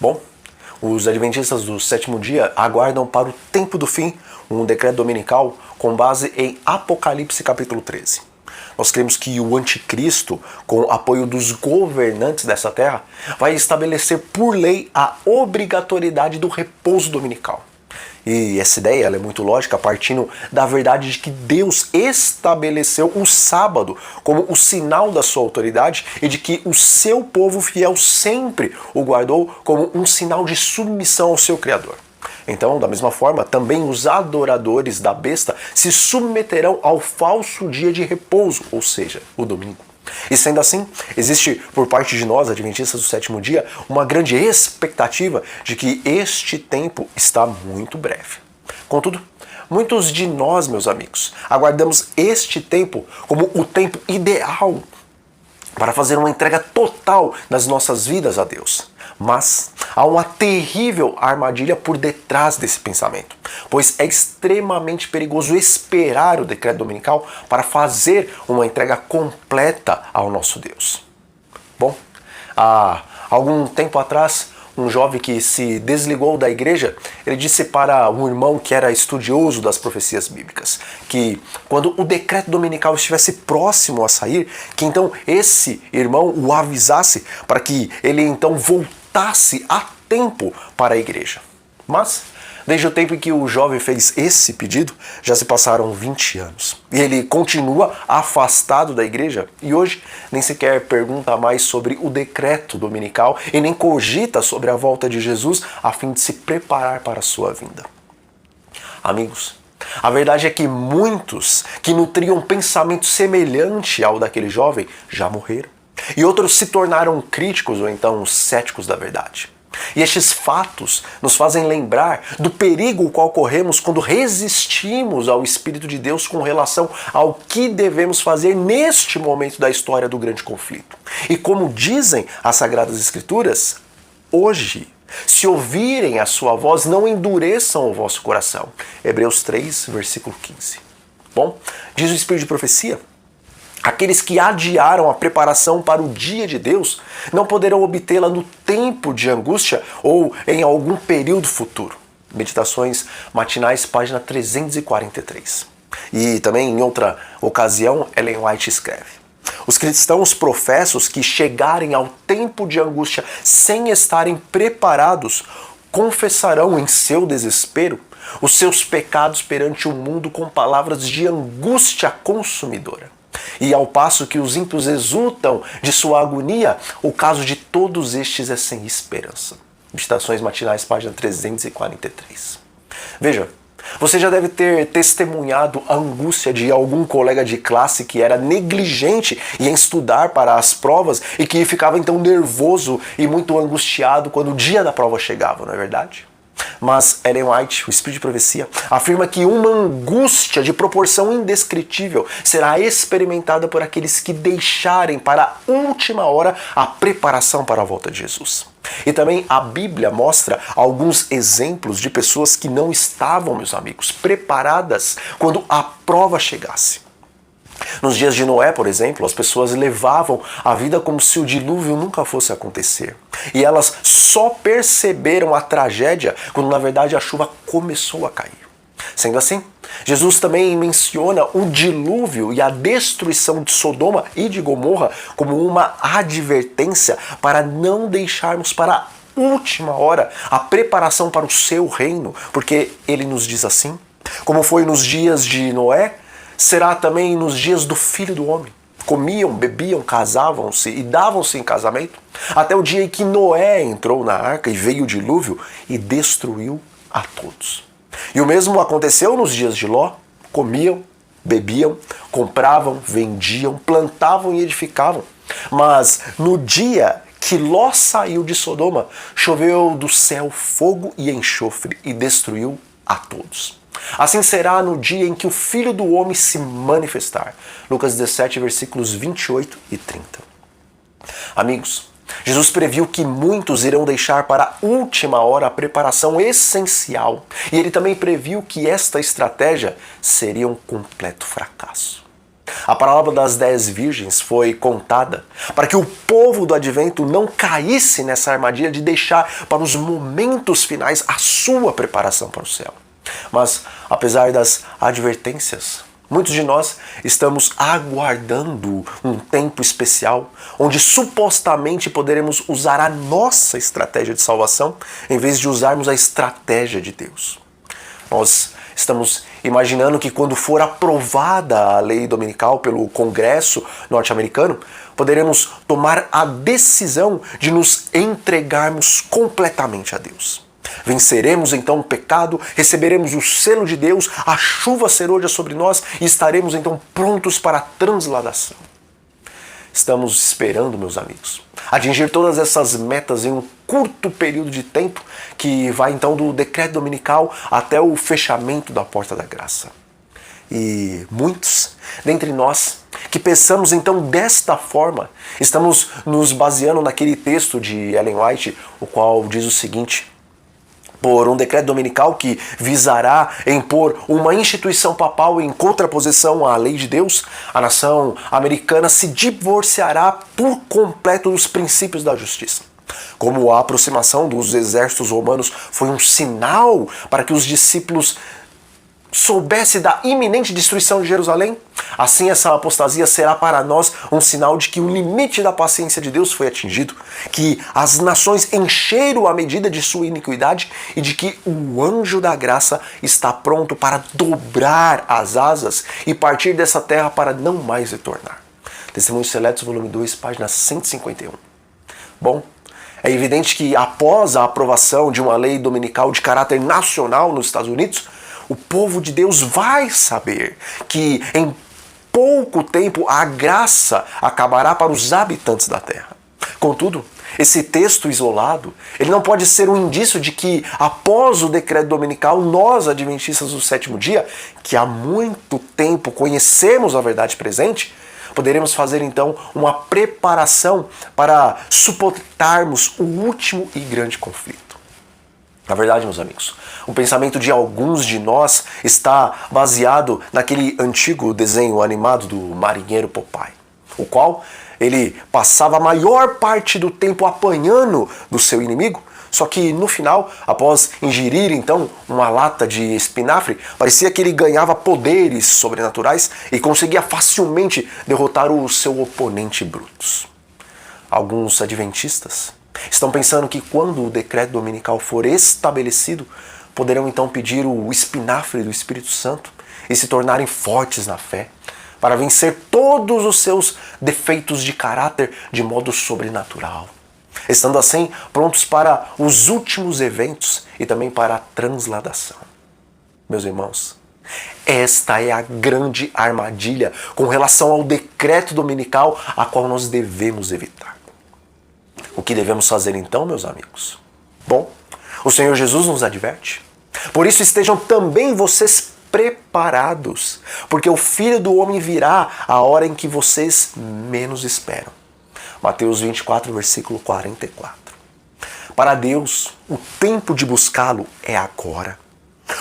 Bom, os adventistas do sétimo dia aguardam para o tempo do fim um decreto dominical com base em Apocalipse capítulo 13. Nós cremos que o anticristo, com o apoio dos governantes dessa terra, vai estabelecer por lei a obrigatoriedade do repouso dominical. E essa ideia ela é muito lógica, partindo da verdade de que Deus estabeleceu o sábado como o sinal da sua autoridade e de que o seu povo fiel sempre o guardou como um sinal de submissão ao seu Criador. Então, da mesma forma, também os adoradores da besta se submeterão ao falso dia de repouso, ou seja, o domingo. E sendo assim, existe por parte de nós, adventistas do sétimo dia, uma grande expectativa de que este tempo está muito breve. Contudo, muitos de nós, meus amigos, aguardamos este tempo como o tempo ideal para fazer uma entrega total das nossas vidas a Deus. Mas há uma terrível armadilha por detrás desse pensamento, pois é extremamente perigoso esperar o decreto dominical para fazer uma entrega completa ao nosso Deus. Bom, há algum tempo atrás, um jovem que se desligou da igreja, ele disse para um irmão que era estudioso das profecias bíblicas, que quando o decreto dominical estivesse próximo a sair, que então esse irmão o avisasse para que ele então voltasse a tempo para a igreja. Mas, desde o tempo em que o jovem fez esse pedido, já se passaram 20 anos. E ele continua afastado da igreja e hoje nem sequer pergunta mais sobre o decreto dominical e nem cogita sobre a volta de Jesus a fim de se preparar para a sua vinda. Amigos, a verdade é que muitos que nutriam um pensamento semelhante ao daquele jovem já morreram. E outros se tornaram críticos ou então céticos da verdade. E estes fatos nos fazem lembrar do perigo o qual corremos quando resistimos ao Espírito de Deus com relação ao que devemos fazer neste momento da história do grande conflito. E como dizem as Sagradas Escrituras, hoje, se ouvirem a sua voz, não endureçam o vosso coração. Hebreus 3, versículo 15. Bom, diz o Espírito de profecia: aqueles que adiaram a preparação para o dia de Deus não poderão obtê-la no tempo de angústia ou em algum período futuro. Meditações Matinais, página 343. E também, em outra ocasião, Ellen White escreve: os cristãos professos que chegarem ao tempo de angústia sem estarem preparados confessarão em seu desespero os seus pecados perante o mundo com palavras de angústia consumidora. E ao passo que os ímpios exultam de sua agonia, o caso de todos estes é sem esperança. Meditações Matinais, página 343. Veja, você já deve ter testemunhado a angústia de algum colega de classe que era negligente em estudar para as provas e que ficava então nervoso e muito angustiado quando o dia da prova chegava, não é verdade? Mas Ellen White, o Espírito de Profecia, afirma que uma angústia de proporção indescritível será experimentada por aqueles que deixarem para a última hora a preparação para a volta de Jesus. E também a Bíblia mostra alguns exemplos de pessoas que não estavam, meus amigos, preparadas quando a prova chegasse. Nos dias de Noé, por exemplo, as pessoas levavam a vida como se o dilúvio nunca fosse acontecer. E elas só perceberam a tragédia quando, na verdade, a chuva começou a cair. Sendo assim, Jesus também menciona o dilúvio e a destruição de Sodoma e de Gomorra como uma advertência para não deixarmos para a última hora a preparação para o seu reino, porque ele nos diz assim: como foi nos dias de Noé, será também nos dias do Filho do Homem. Comiam, bebiam, casavam-se e davam-se em casamento, até o dia em que Noé entrou na arca e veio o dilúvio e destruiu a todos. E o mesmo aconteceu nos dias de Ló. Comiam, bebiam, compravam, vendiam, plantavam e edificavam. Mas no dia que Ló saiu de Sodoma, choveu do céu fogo e enxofre e destruiu a todos. Assim será no dia em que o Filho do Homem se manifestar. Lucas 17, versículos 28 e 30. Amigos, Jesus previu que muitos irão deixar para a última hora a preparação essencial. E ele também previu que esta estratégia seria um completo fracasso. A parábola das 10 virgens foi contada para que o povo do advento não caísse nessa armadilha de deixar para os momentos finais a sua preparação para o céu. Mas, apesar das advertências, muitos de nós estamos aguardando um tempo especial onde supostamente poderemos usar a nossa estratégia de salvação em vez de usarmos a estratégia de Deus. Nós estamos imaginando que quando for aprovada a lei dominical pelo Congresso norte-americano, poderemos tomar a decisão de nos entregarmos completamente a Deus. Venceremos então o pecado, receberemos o selo de Deus, a chuva serôdia sobre nós e estaremos então prontos para a transladação. Estamos esperando, meus amigos, atingir todas essas metas em um curto período de tempo que vai então do decreto dominical até o fechamento da porta da graça. E muitos dentre nós que pensamos então desta forma, estamos nos baseando naquele texto de Ellen White, o qual diz o seguinte: por um decreto dominical que visará impor uma instituição papal em contraposição à lei de Deus, a nação americana se divorciará por completo dos princípios da justiça. Como a aproximação dos exércitos romanos foi um sinal para que os discípulos soubessem da iminente destruição de Jerusalém, assim essa apostasia será para nós um sinal de que o limite da paciência de Deus foi atingido, que as nações encheram a medida de sua iniquidade e de que o anjo da graça está pronto para dobrar as asas e partir dessa terra para não mais retornar. Testemunhos Seletos, volume 2, página 151. Bom, é evidente que após a aprovação de uma lei dominical de caráter nacional nos Estados Unidos, o povo de Deus vai saber que em pouco tempo a graça acabará para os habitantes da terra. Contudo, esse texto isolado, ele não pode ser um indício de que após o decreto dominical, nós, adventistas do sétimo dia, que há muito tempo conhecemos a verdade presente, poderemos fazer então uma preparação para suportarmos o último e grande conflito. Na verdade, meus amigos, o pensamento de alguns de nós está baseado naquele antigo desenho animado do marinheiro Popeye, o qual ele passava a maior parte do tempo apanhando do seu inimigo, só que no final, após ingerir então uma lata de espinafre, parecia que ele ganhava poderes sobrenaturais e conseguia facilmente derrotar o seu oponente Brutus. Alguns adventistas estão pensando que quando o decreto dominical for estabelecido, poderão então pedir o espinafre do Espírito Santo e se tornarem fortes na fé, para vencer todos os seus defeitos de caráter de modo sobrenatural, estando assim prontos para os últimos eventos e também para a transladação. Meus irmãos, esta é a grande armadilha com relação ao decreto dominical a qual nós devemos evitar. O que devemos fazer então, meus amigos? Bom, o Senhor Jesus nos adverte. Por isso estejam também vocês preparados, porque o Filho do Homem virá a hora em que vocês menos esperam. Mateus 24, versículo 44. Para Deus, o tempo de buscá-lo é agora.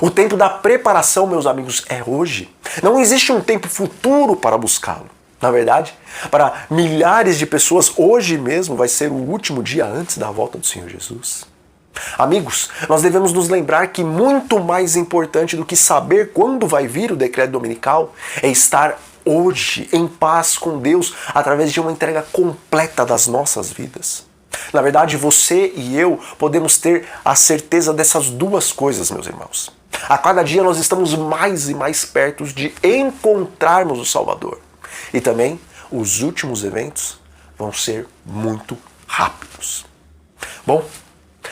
O tempo da preparação, meus amigos, é hoje. Não existe um tempo futuro para buscá-lo. Na verdade, para milhares de pessoas, hoje mesmo vai ser o último dia antes da volta do Senhor Jesus. Amigos, nós devemos nos lembrar que muito mais importante do que saber quando vai vir o decreto dominical é estar hoje em paz com Deus através de uma entrega completa das nossas vidas. Na verdade, você e eu podemos ter a certeza dessas duas coisas, meus irmãos. A cada dia nós estamos mais e mais perto de encontrarmos o Salvador. E também os últimos eventos vão ser muito rápidos. Bom,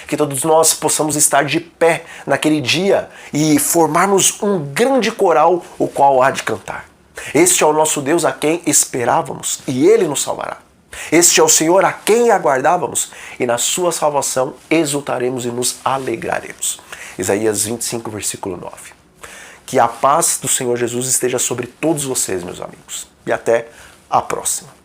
que todos nós possamos estar de pé naquele dia e formarmos um grande coral o qual há de cantar. Este é o nosso Deus a quem esperávamos e Ele nos salvará. Este é o Senhor a quem aguardávamos e na sua salvação exultaremos e nos alegraremos. Isaías 25, versículo 9. Que a paz do Senhor Jesus esteja sobre todos vocês, meus amigos. E até a próxima.